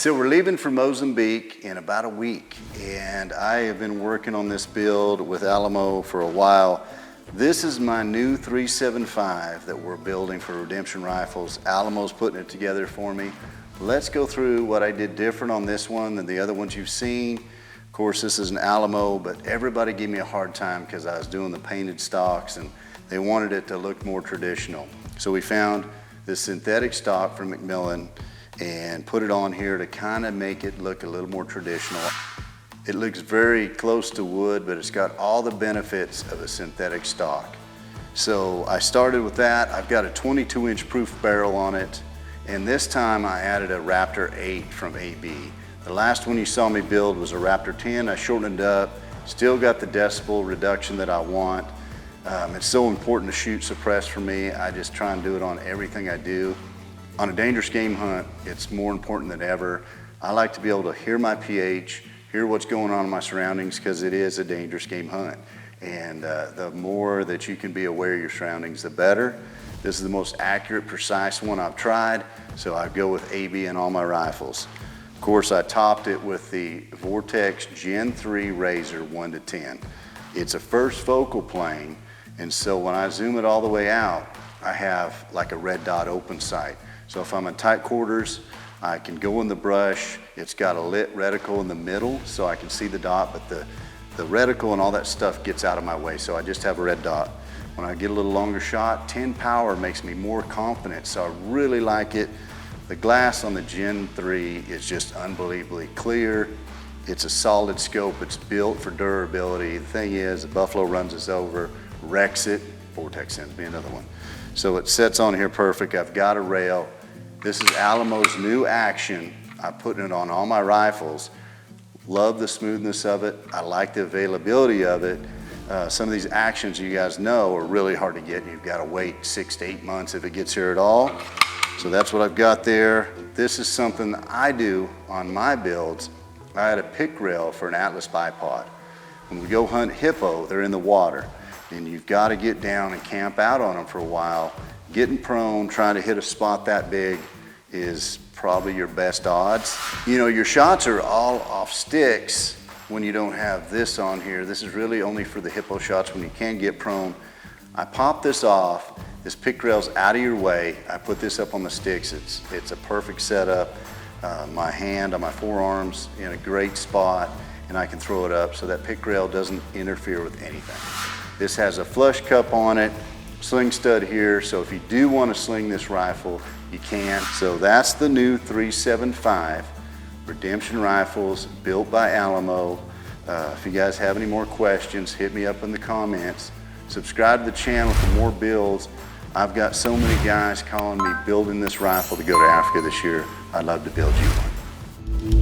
So we're leaving for Mozambique in about a week, and I have been working on this build with Alamo for a while. This is my new 375 that we're building for Redemption Rifles. Alamo's putting it together for me. Let's go through what I did different on this one than the other ones you've seen. Of course, this is an Alamo, but everybody gave me a hard time because I was doing the painted stocks and they wanted it to look more traditional. So we found this synthetic stock from Macmillan and put it on here to kind of make it look a little more traditional. It looks very close to wood, but it's got all the benefits of a synthetic stock. So I started with that. I've got a 22-inch proof barrel on it, and this time I added a Raptor 8 from AB. The last one you saw me build was a Raptor 10. I shortened it up, still got the decibel reduction that I want. It's so important to shoot suppressed for me. I just try and do it on everything I do. On a dangerous game hunt, it's more important than ever. I like to be able to hear my pH, hear what's going on in my surroundings, because it is a dangerous game hunt. And the more that you can be aware of your surroundings, the better. This is the most accurate, precise one I've tried, so I go with AB in all my rifles. Of course, I topped it with the Vortex Gen 3 Razor 1-10. It's a first focal plane, and so when I zoom it all the way out, I have like a red dot open sight. So if I'm in tight quarters, I can go in the brush. It's got a lit reticle in the middle so I can see the dot, but the reticle and all that stuff gets out of my way, so I just have a red dot. When I get a little longer shot, 10 power makes me more confident, so I really like it. The glass on the Gen 3 is just unbelievably clear. It's a solid scope. It's built for durability. The thing is, the Buffalo runs us over, wrecks it. Vortex sends me another one. So it sets on here perfect. I've got a rail. This is Alamo's new action. I'm putting it on all my rifles. Love the smoothness of it. I like the availability of it. Some of these actions you guys know are really hard to get, and you've got to wait 6 to 8 months if it gets here at all. So that's what I've got there. This is something that I do on my builds. I had a pick rail for an Atlas bipod. When we go hunt hippo, they're in the water, and you've got to get down and camp out on them for a while. Getting prone, trying to hit a spot that big is probably your best odds. You know, your shots are all off sticks when you don't have this on here. This is really only for the hippo shots when you can get prone. I pop this off. This pick rail's out of your way. I put this up on the sticks. It's a perfect setup. My hand on my forearms in a great spot, and I can throw it up so that pick rail doesn't interfere with anything. This has a flush cup on it, sling stud here, so if you do want to sling this rifle, you can. So that's the new 375 Redemption Rifles, built by Alamo. If you guys have any more questions, hit me up in the comments. Subscribe to the channel for more builds. I've got so many guys calling me building this rifle to go to Africa this year. I'd love to build you one.